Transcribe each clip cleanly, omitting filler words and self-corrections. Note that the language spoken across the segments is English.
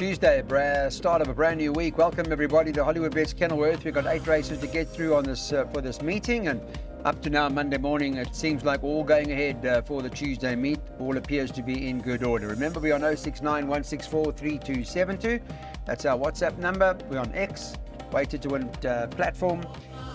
Tuesday, start of a brand new week. Welcome everybody to Hollywood Bets Kenilworth. We've got 8 races to get through on this for this meeting, and up to now Monday morning, it seems like all going ahead for the Tuesday meet. All appears to be in good order. Remember, we're on 069-164-3272. That's our WhatsApp number. We're on X, Weighted to Win platform.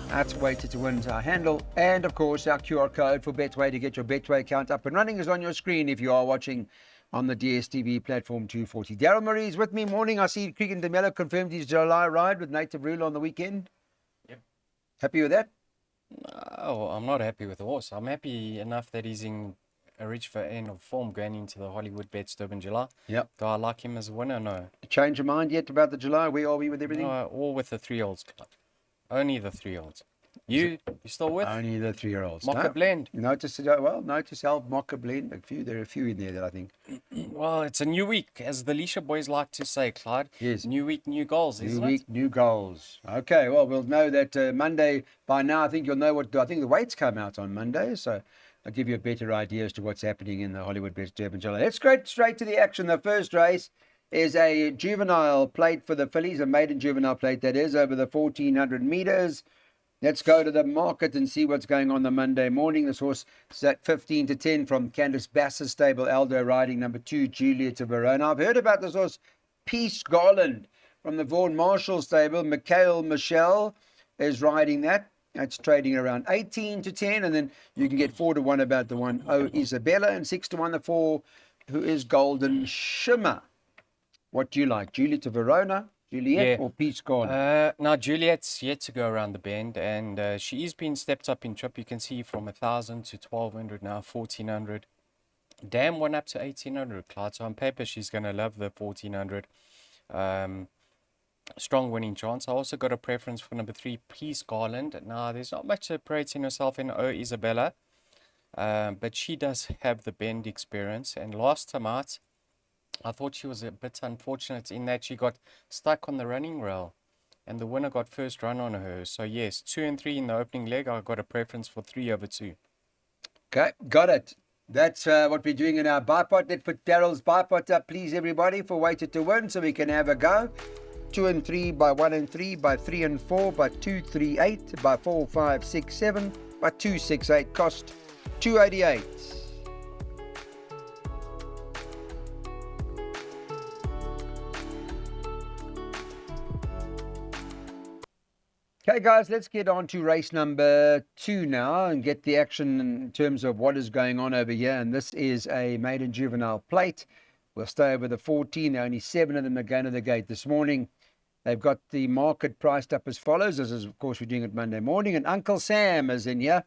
That's Weighted to Win's our handle. And of course, our QR code for Betway to get your Betway account up and running is on your screen if you are watching on the DSTV platform 240. Daryl Murray is with me. Morning. I see Cregan DeMello confirmed his July ride with Native Rule on the weekend. Yep. Happy with that? No, I'm not happy with the horse. I'm happy enough that he's in a rich end of form going into the Hollywood Bets Durban July. Yep. Do I like him as a winner? No. Change your mind yet about the July? Where are we with everything? No, all with the 3-year-olds club. Only the 3-year-olds. You still with? Only the 3-year-olds. Mocha Blend. Notice how Mocha Blend. There are a few in there that I think. Well, it's a new week, as the Leisha boys like to say, Clyde. Yes. New week, new goals, isn't New week, new goals. Okay, well, we'll know that Monday. By now, I think you'll know what. I think the weights come out on Monday, so I'll give you a better idea as to what's happening in the Hollywood Bets Durban July. Let's go straight to the action. The first race is a juvenile plate for the fillies, a maiden juvenile plate that is, over the 1,400 meters. Let's go to the market and see what's going on the Monday morning. This horse is at 15-10 from Candice Bass's stable, Aldo riding number 2, Julia to Verona. I've heard about this horse, Peace Garland, from the Vaughan Marshall stable. Mikhail Michelle is riding that. That's trading around 18-10, and then you can get 4-1 about the one, Oh Isabella, and 6-1 the 4, who is Golden Shimmer. What do you like, Julia to Verona? Juliet or Peace Garland? Now, Juliet's yet to go around the bend, and she is being stepped up in trip. You can see from 1,000 to 1,200 now, 1,400. Dam went up to 1,800, Clyde. So on paper, she's going to love the 1,400. Strong winning chance. I also got a preference for number 3, Peace Garland. Now, there's not much separating herself in Oh Isabella, but she does have the bend experience. And last time out, I thought she was a bit unfortunate in that she got stuck on the running rail and the winner got first run on her. So yes, 2 and 3 in the opening leg. I got a preference for 3/2. Okay, got it. That's what we're doing in our bipod. Let's put Daryl's bipod up, please, everybody, for Weighted to Win so we can have a go. 2 and 3 by 1 and 3 by 3 and 4 by 2, 3, 8 by 4, 5, 6, 7 by 2, 6, 8. Cost 288. Okay, guys, let's get on to race number 2 now and get the action in terms of what is going on over here. And this is a maiden juvenile plate. We'll stay over the 14. There are only 7 of them that go to the gate this morning. They've got the market priced up as follows. This is, of course, we're doing it Monday morning. And Uncle Sam is in here,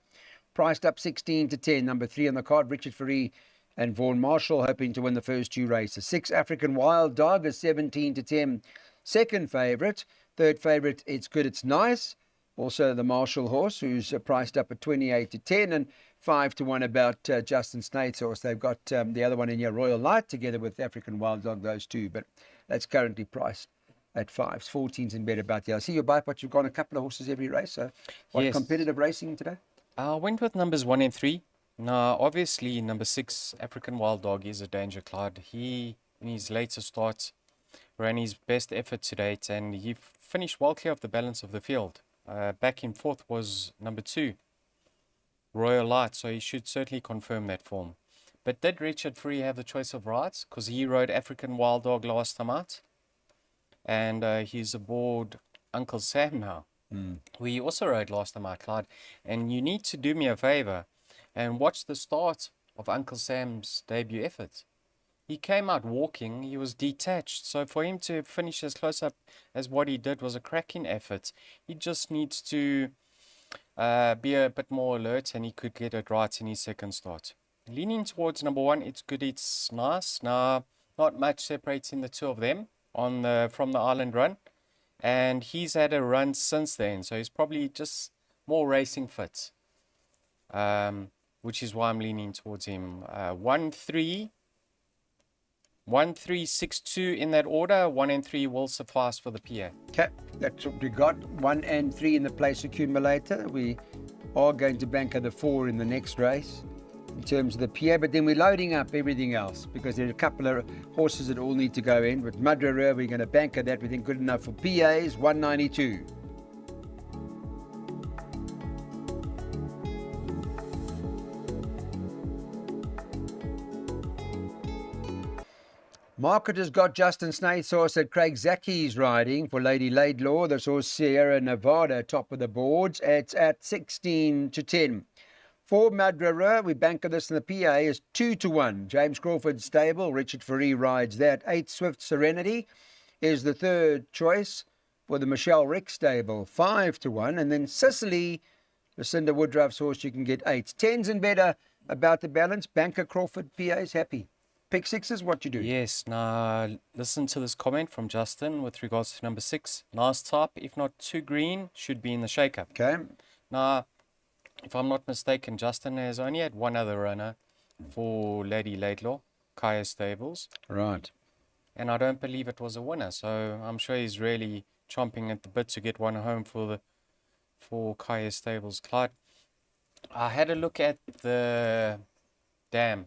priced up 16-10. Number 3 on the card, Richard Fourie and Vaughan Marshall, hoping to win the first 2 races. 6 African Wild Dog is 17-10. Second favourite. Third favourite, It's Good, It's Nice. Also the Marshall horse, who's priced up at 28-10, and 5-1 about Justin Snaith's horse. They've got the other one in here, Royal Light, together with African Wild Dog, those 2. But that's currently priced at 5s. 14s in bed about there. I see your bipod, you've gone a couple of horses every race. So what Yes. competitive racing today? I went with numbers 1 and 3. Now, obviously, number 6, African Wild Dog, is a danger, Clyde. He, in his later starts, ran his best effort to date, and he finished well clear of the balance of the field. Back in 4th was number 2, Royal Light, so he should certainly confirm that form. But did Richard Fourie have the choice of rides? Because he rode African Wild Dog last time out, and he's aboard Uncle Sam now, who he also rode last time out, Clyde. And you need to do me a favor and watch the start of Uncle Sam's debut effort. He came out walking, he was detached, so for him to finish as close up as what he did was a cracking effort. He just needs to be a bit more alert, and he could get it right in his second start. Leaning towards number 1, It's Good, It's Nice. Now, not much separating the 2 of them from the Island Run, and he's had a run since then, so he's probably just more racing fit, which is why I'm leaning towards him. 1-3, 1-3-6-2 in that order. 1 and 3 will suffice for the PA. Okay, that's what we got. 1 and 3 in the place accumulator. We are going to bank the 4 in the next race. in terms of the PA, but then we're loading up everything else because there are a couple of horses that all need to go in. But Madrera, we're going to banker that. We think good enough for PAs, 192. Market has got Justin Snaith's horse that Craig Zacky's riding for Lady Laidlaw. This horse Sierra Nevada, top of the boards. It's at 16 to 10. For Madrera, we banker this in the PA is 2 to 1. James Crawford's stable. Richard Ferree rides that. 8 Swift Serenity is the third choice for the Michelle Rick stable. 5 to 1. And then Sicily, Lucinda Woodruff's horse, you can get 8. 10s and better about the balance. Banker Crawford, PA's happy. Pick sixes, what you do? Yes, now listen to this comment from Justin with regards to number 6. Nice top, if not too green, should be in the shake-up. Okay. Now, if I'm not mistaken, Justin has only had one other runner for Lady Laidlaw, Kaya Stables. Right. And I don't believe it was a winner, so I'm sure he's really chomping at the bit to get one home for Kaya Stables. Clyde, I had a look at the dam.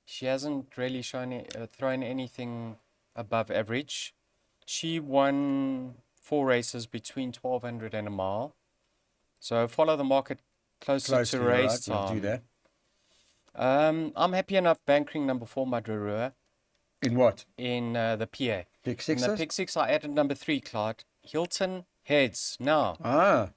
She hasn't really thrown anything above average. She won 4 races between 1200 and a mile. So follow the market closely to race right. time. We'll do that. I'm happy enough bankering number 4, Madrera, In what? in the PA. Pick In sixes? the pick 6, I added number 3, Clyde. Hilton Heads. Now, Ah,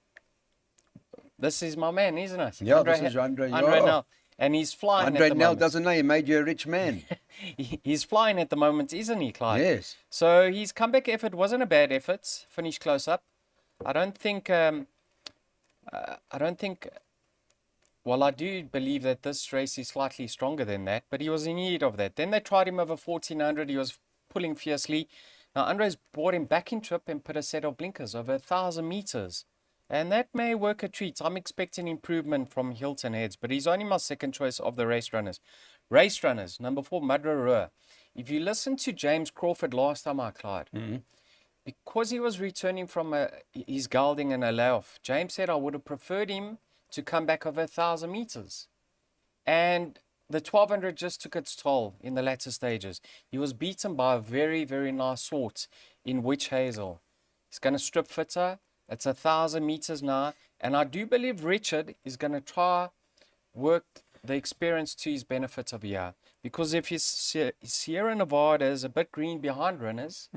this is my man, isn't it? yeah, this is Andre. Andre Yeah. Nell. And he's flying Andre at the Nell moment. doesn't know he made you a rich man. He's flying at the moment, isn't he, Clyde? Yes. So his comeback effort wasn't a bad effort. Finished close up. I don't think. Well, I do believe that this race is slightly stronger than that, but he was in need of that. Then they tried him over 1400. He was pulling fiercely. Now Andre's brought him back in trip and put a set of blinkers over 1,000 meters. And that may work a treat. I'm expecting improvement from Hilton Heads, but he's only my second choice of the race runners. Race runners, number 4, Madrera. If you listen to James Crawford last time, Clyde, because he was returning from his gelding and a layoff, James said I would have preferred him to come back over 1,000 meters. And the 1200 just took its toll in the latter stages. He was beaten by a very, very nice sort in Witch Hazel. He's going to strip fitter. It's 1,000 meters now. And I do believe Richard is going to try work the experience to his benefit of here. Because if his Sierra Nevada is a bit green behind runners,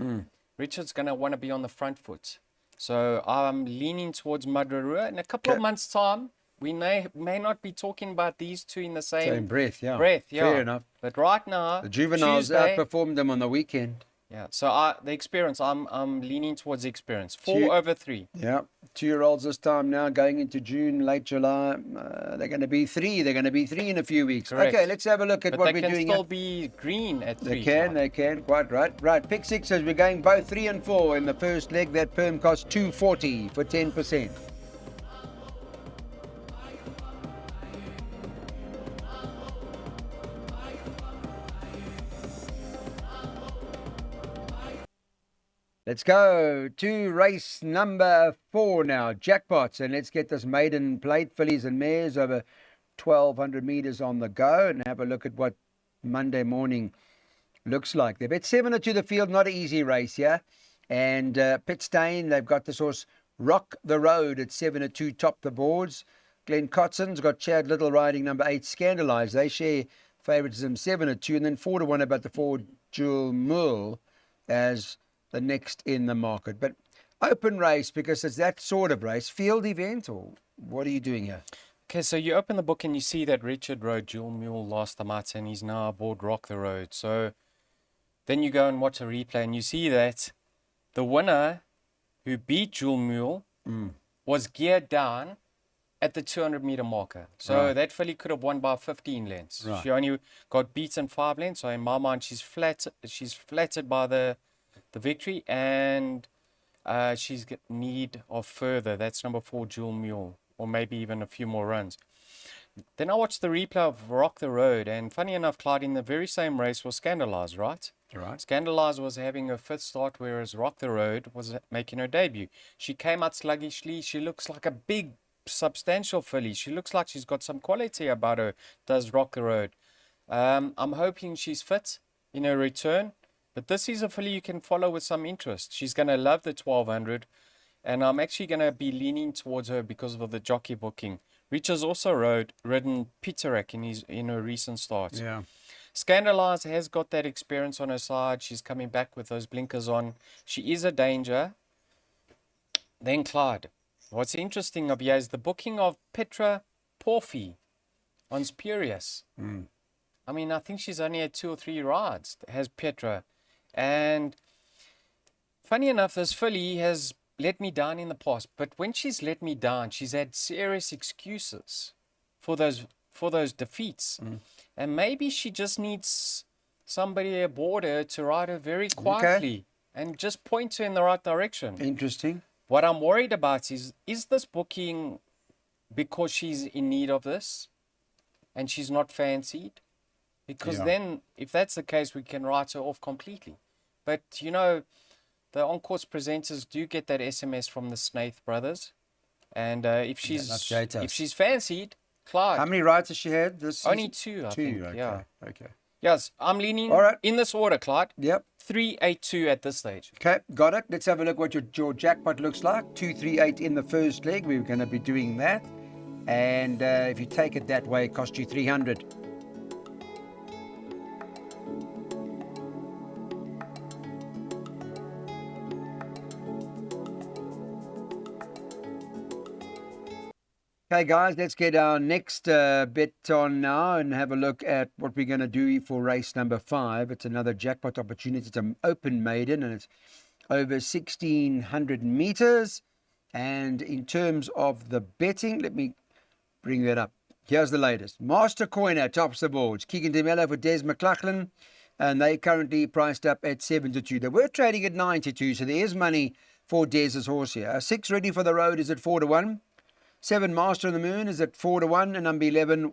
Richard's going to want to be on the front foot. So I'm leaning towards Madrera. In a couple of months' time, we may not be talking about these two in the same breath, yeah. yeah. Fair enough. But right now, The juveniles Tuesday, outperformed them on the weekend. yeah. So the experience, I'm leaning towards the experience. 4 over 3. Yeah. 2-year-olds this time now, going into June, late July. They're going to be 3. They're going to be 3 in a few weeks. Correct. Okay, let's have a look at But what they we're can doing. still be green at 3. They can, quite right. Right, pick sixes. We're going both 3 and 4 in the first leg. That perm costs 240 for 10%. Let's go to race number 4 now. Jackpots. And let's get this maiden plate, fillies and mares, over 1,200 meters on the go, and have a look at what Monday morning looks like. They bet 7 to the field. Not an easy race here. And Pitstane, they've got this horse Rock the Road at 7-2, top the boards. Glenn Cotson's got Chad Little riding number 8, Scandalized. They share favoritism 7-2, and then 4-1 about the 4 Jewel Mull as the next in the market. But open race, because it's that sort of race. Field event, or what are you doing here? Okay, so you open the book and you see that Richard rode Jewel Mule last time out, and he's now aboard Rock the Road. So then you go and watch a replay and you see that the winner who beat Jewel Mule was geared down at the 200-meter marker. So Right. that filly could have won by 15 lengths. Right. She only got beaten 5 lengths. So in my mind, she's flattered by the victory, and she's got need of further. That's number 4, Jewel Mule, or maybe even a few more runs. Then I watched the replay of Rock the Road, and funny enough, Clyde, in the very same race was Scandalized, right? Right. Scandalized was having her 5th start, whereas Rock the Road was making her debut. She came out sluggishly. She looks like a big substantial filly. She looks like she's got some quality about her. Does rock the road. I'm hoping she's fit in her return. But this is a filly you can follow with some interest. She's going to love the 1200. And I'm actually going to be leaning towards her because of the jockey booking. Reaches also ridden Peterak in her recent starts. Yeah. Scandalize has got that experience on her side. She's coming back with those blinkers on. She is a danger. Then Clyde. What's interesting of here is the booking of Petra Porphy on Spurious. I mean, I think she's only had 2 or 3 rides, has Petra. And funny enough, this filly has let me down in the past. But when she's let me down, she's had serious excuses for those defeats. And maybe she just needs somebody aboard her to ride her very quietly and just point her in the right direction. Interesting. What I'm worried about is this booking because she's in need of this and she's not fancied? Because then, if that's the case, we can write her off completely. But, you know, the on-course presenters do get that SMS from the Snaith brothers. And if she's fancied, Clyde. How many rides has she had this season? Only 2, I think. Okay. Yeah. Okay. Yes, I'm leaning in this order, Clyde. Yep. 3-8-2 at this stage. Okay, got it. Let's have a look what your jackpot looks like. 238 in the first leg. We're going to be doing that. And if you take it that way, it costs you 300. Okay, guys, let's get our next bet on now and have a look at what we're going to do for race number 5. It's another jackpot opportunity. It's an open maiden and it's over 1,600 meters. And in terms of the betting, let me bring that up. Here's the latest. Master Coiner tops the boards. Keegan DeMello for Des McLachlan. And they currently priced up at 7-2. They were trading at 9-2, so there is money for Des's horse here. 6 Ready for the Road is at 4-1. 7 Master of the Moon is at 4-1, and number 11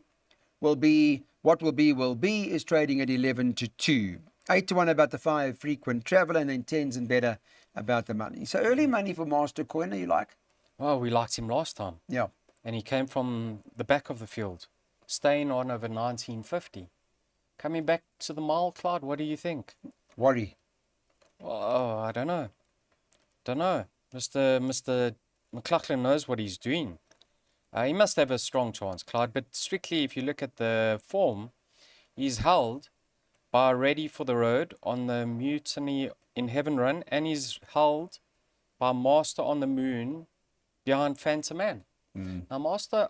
will be is trading at 11-2. 8-1 about the 5 Frequent Traveller, and then 10s and better about the money. So early money for Master Coiner, you like? Well, we liked him last time. Yeah. And he came from the back of the field, staying on over 1950. Coming back to the mile, Clyde, what do you think? Worry. Oh, I don't know. Mr. McLachlan knows what he's doing. He must have a strong chance, Clyde. But strictly, if you look at the form, he's held by Ready for the Road on the Mutiny in Heaven Run, and he's held by Master on the Moon behind Phantom Man. Now, Master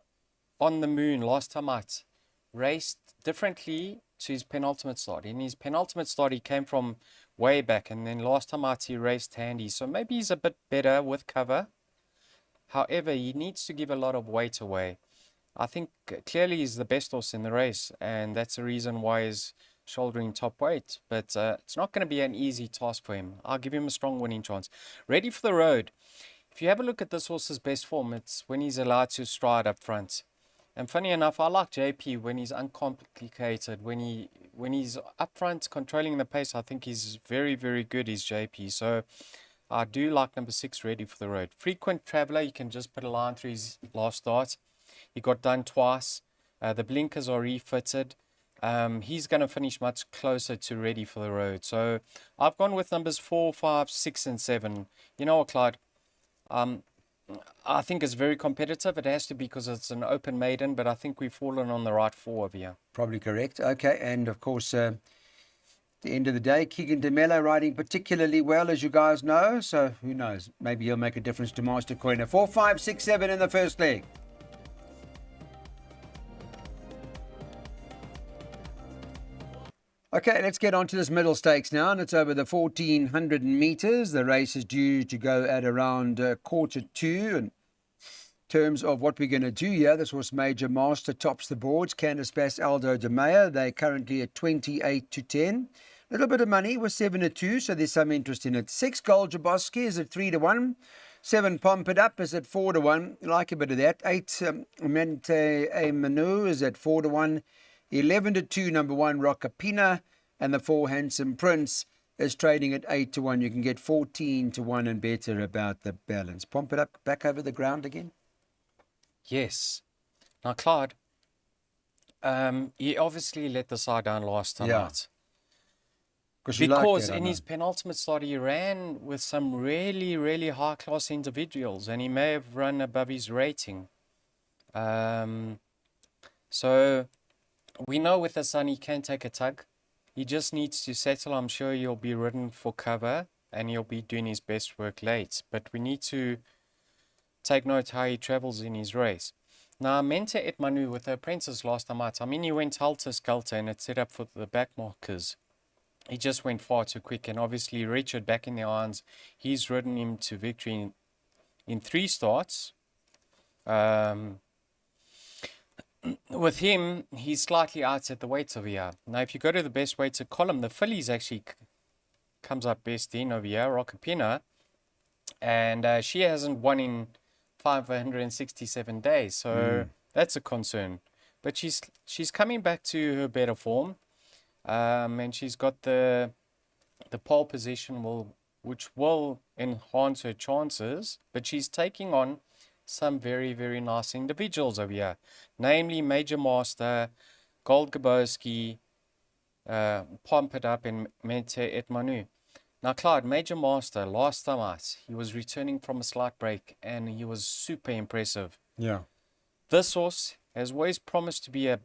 on the Moon, last time out, raced differently to his penultimate start. In his penultimate start, he came from way back, and then last time out, he raced handy. So maybe he's a bit better with cover. However, he needs to give a lot of weight away. I think clearly he's the best horse in the race, and that's the reason why he's shouldering top weight. But it's not going to be an easy task for him. I'll give him a strong winning chance. Ready for the Road. If you have a look at this horse's best form, it's when he's allowed to stride up front. And funny enough, I like JP when he's uncomplicated. When he's up front controlling the pace, I think he's very, very good, he's JP. So I do like number 6, Ready for the Road. Frequent Traveller, you can just put a line through his last start. He got done twice. The blinkers are refitted. He's going to finish much closer to Ready for the Road. So I've gone with numbers 4, 5, 6, and 7. You know what, Clyde? I think it's very competitive. It has to be because it's an open maiden, but I think we've fallen on the right 4 over here. Probably correct. Okay, and of course, at the end of the day, Keegan DeMello riding particularly well, as you guys know. So who knows? Maybe he'll make a difference to Master Coiner. 4, 5, 6, 7 in the first leg. Okay, let's get on to this middle stakes now, and it's over the 1,400 meters. The race is due to go at around 1:45. And in terms of what we're going to do here, this horse Major Master tops the boards. Candice Bass, Aldo de Meyer, they're currently at 28-10. A little bit of money with 7-2, so there's some interest in it. 6 Gold Jaboski is at 3-1. 7 Pump It Up is at 4-1. Like a bit of that. 8 Mente A Manu is at 4-1. 11-2, number 1 Rockapina, and the 4 Handsome Prince is trading at 8-1. You can get 14-1 and better about the balance. Pump It Up back over the ground again. Yes. Now, Claude, he obviously let the side down last time Yeah. out. Because you like Because that, I in know. his penultimate start, he ran with some really, really high-class individuals, and he may have run above his rating. So we know with the sun he can take a tug. He just needs to settle. I'm sure he'll be ridden for cover, and he'll be doing his best work late. But we need to take note how he travels in his race. Now, Mente et Manu with the apprentice last time out, I mean, he went helter-skelter and it's set up for the back markers. He just went far too quick, and obviously Richard back in the irons, he's ridden him to victory in 3 starts. With him, he's slightly out at the weights over here. Now, if you go to the best weighted column, the fillies actually comes up best in over here, Rockapina, and she hasn't won in 567 days, so that's a concern. But she's coming back to her better form, and she's got the pole position which will enhance her chances, but she's taking on some very, very nice individuals over here, namely Major Master, Gold Gabowski, Pump It Up, and Mente et Manu. Now, Clyde, Major Master, last time out, he was returning from a slight break and he was super impressive. Yeah. This horse has always promised to be a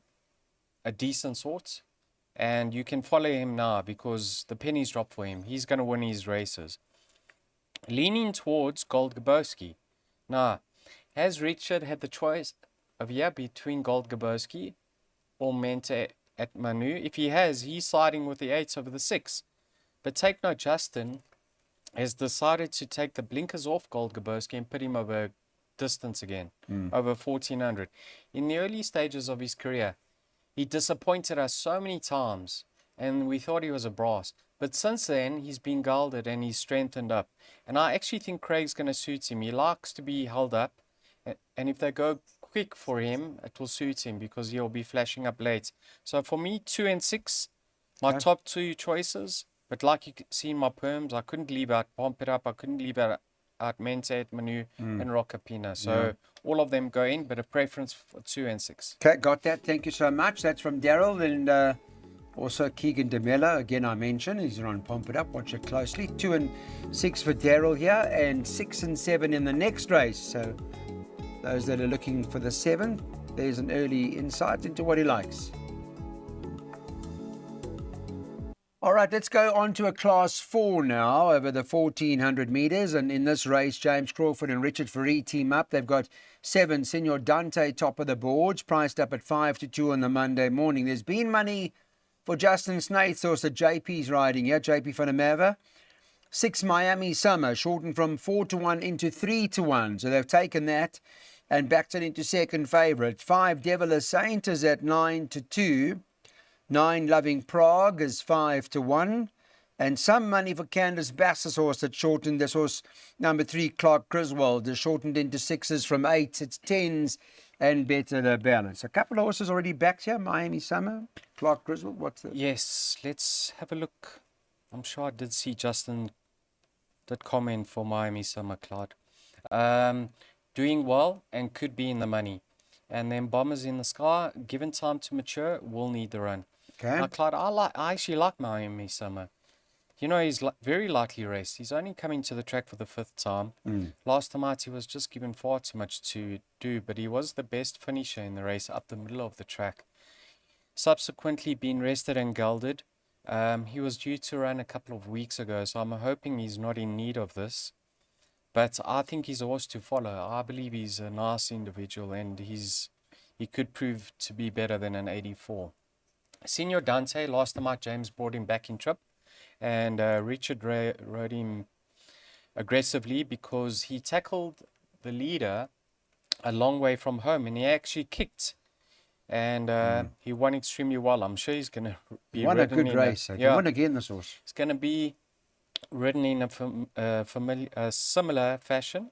decent horse, and you can follow him now because the pennies drop for him. He's going to win his races. Leaning towards Gold Gabowski. Now, has Richard had the choice of between Gold Gabowski or Mente at Manu? If he has, he's siding with the 8s over the 6. But take note, Justin has decided to take the blinkers off Gold Gabowski and put him over distance again, over 1400. In the early stages of his career, he disappointed us so many times, and we thought he was a brass. But since then, he's been gelded and he's strengthened up. And I actually think Craig's going to suit him. He likes to be held up, and if they go quick for him, it will suit him because he'll be flashing up late. So for me, 2 and 6, my top 2 choices. But like you can see in my perms, I couldn't leave out Pump It Up, I couldn't leave out Mente et Manu and Rockapina. So all of them go in, but a preference for 2 and 6. Okay, got that. Thank you so much. That's from Daryl. And also Keegan DeMello. Again, I mentioned he's on Pump It Up. Watch it closely. 2 and 6 for Daryl here, and 6 and 7 in the next race. So those that are looking for the 7, there's an early insight into what he likes. All right, let's go on to a class 4 now over the 1400 meters. And in this race, James Crawford and Richard Faree team up. They've got 7, Senor Dante, top of the boards, priced up at 5-2 on the Monday morning. There's been money for Justin Snaith's horse that JP's riding here, JP van der Merwe. 6, Miami Summer, shortened from 4-1 into 3-1. So they've taken that and backed it into second favourite. 5, Devil a Saint is at 9-2. 9, Loving Prague is 5-1. And some money for Candice Bass's horse that shortened. This horse, number 3, Clark Griswold, is shortened into 6s from 8s. It's 10s and better to balance. A couple of horses already backed here. Miami Summer, Clark Griswold. What's the... Yes, let's have a look. I'm sure I did see Justin did comment for Miami Summer, Clyde. Doing well and could be in the money. And then Bombers in the Sky, given time to mature, will need the run. Okay. Now, Clyde, I actually like Miami Summer. You know, he's very lightly raced. He's only coming to the track for the 5th time. Last time out, he was just given far too much to do, but he was the best finisher in the race up the middle of the track. Subsequently been rested and gelded. He was due to run a couple of weeks ago, so I'm hoping he's not in need of this. But I think he's a horse to follow. I believe he's a nice individual, and he could prove to be better than an 84. Senor Dante, last time out, James brought him back in trip, and Richard rode him aggressively because he tackled the leader a long way from home, and he actually kicked, and he won extremely well. I'm sure he's going to be Won a ridden good in race. He won again, this horse. It's going to be ridden in a similar fashion.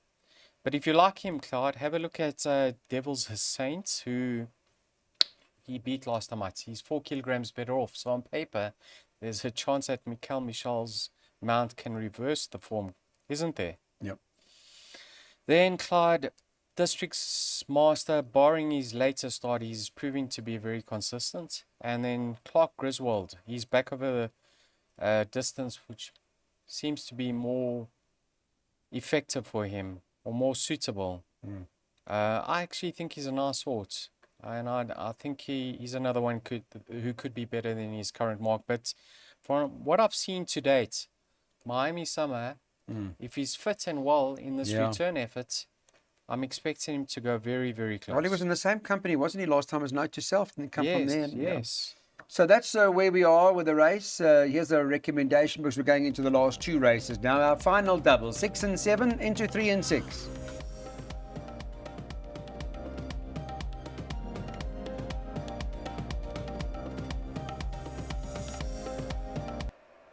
But if you like him, Clyde, have a look at Devil's Saint, who he beat last time out. He's 4 kilograms better off. So on paper, there's a chance that Mikel Michel's mount can reverse the form, isn't there? Yep. Then, Clyde, Districts Master, barring his later start, he's proving to be very consistent. And then Clark Griswold, he's back over the distance, which seems to be more effective for him or more suitable. I actually think he's a nice horse, and I think he's another one who could be better than his current mark. But from what I've seen to date, Miami Summer, if he's fit and well in this return effort, I'm expecting him to go very, very close. Well, he was in the same company, wasn't he, last time as Note to Self? Didn't he come from there? Yes. So that's where we are with the race. Here's a recommendation because we're going into the last two races now. Our final double, 6 and 7 into 3 and 6.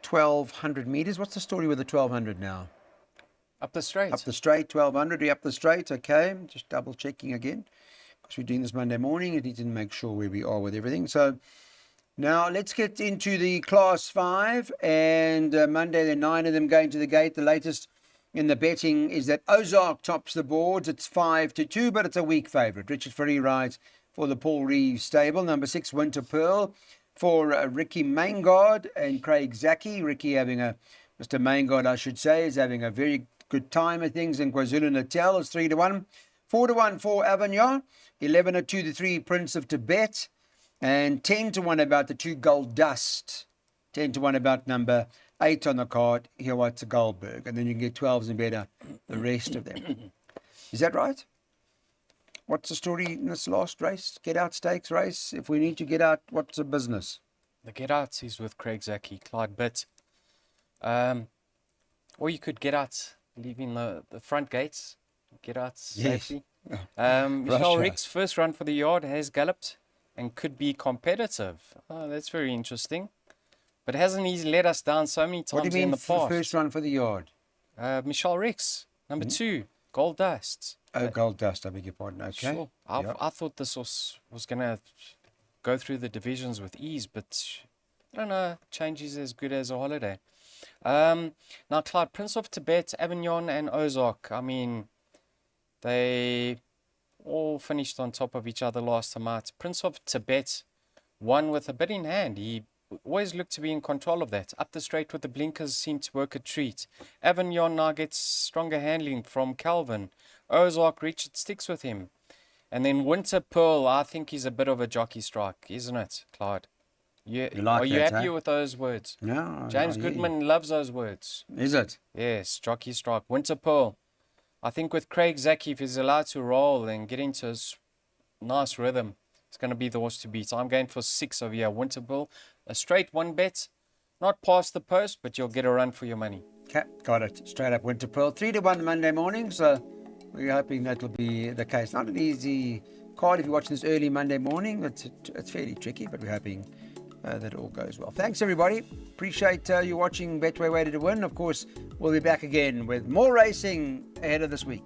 $1,200 meters. What's the story with the 1,200 now? Up the straight. Up the straight, 1,200. We're up the straight. Okay, just double checking again because we're doing this Monday morning. I need to make sure where we are with everything. So now let's get into the Class 5. And Monday, there are 9 of them going to the gate. The latest in the betting is that Ozark tops the boards. It's 5-2, but it's a weak favourite. Richard Ferry rides for the Paul Reeves stable. Number 6, Winter Pearl, for Ricky Maingard and Craig Zaki. Ricky Mr. Maingard, I should say, is having a very good time of things in KwaZulu-Natal. It's 3-1. 4-1 for Avignon. 11-2 the 3 Prince of Tibet. And 10-1 about the 2 Gold Dust. 10-1 about number 8 on the card. Here, what's a Goldberg. And then you can get 12s and better, the rest of them. Is that right? What's the story in this last race? Get out stakes race. If we need to get out, what's the business? The get out is with Craig Zaki, Clyde Bitt. Or you could get out, leaving the front gates, get out safely. Michelle Rick's first run for the yard has galloped and could be competitive. Oh, that's very interesting. But hasn't he let us down so many times in the past? What do you mean first run for the yard? Michelle Rick's, number 2, Gold Dust. Oh, Gold Dust, I beg your pardon. Okay. Sure. I thought this was going to go through the divisions with ease, but I don't know, change is as good as a holiday. Now, Clyde, Prince of Tibet, Avignon and Ozark, I mean, they all finished on top of each other last time out. Prince of Tibet won with a bit in hand. He always looked to be in control of that. Up the straight with the blinkers seemed to work a treat. Avignon now gets stronger handling from Calvin. Ozark, Richard sticks with him. And then Winter Pearl, I think he's a bit of a jockey strike, isn't it, Clyde? Are you happy with those words? No. James Goodman loves those words. Is it? Yes, jockey strike. Winter Pearl. I think with Craig Zaki, if he's allowed to roll and get into his nice rhythm, it's going to be the horse to beat. I'm going for 6 over here. Winter Pearl. A straight 1 bet. Not past the post, but you'll get a run for your money. Okay, got it. Straight up Winter Pearl. 3-1 Monday morning, so we're hoping that will be the case. Not an easy card if you're watching this early Monday morning. It's fairly tricky, but we're hoping that it all goes well. Thanks, everybody. Appreciate you watching Betway Way to Win. Of course, we'll be back again with more racing ahead of this week.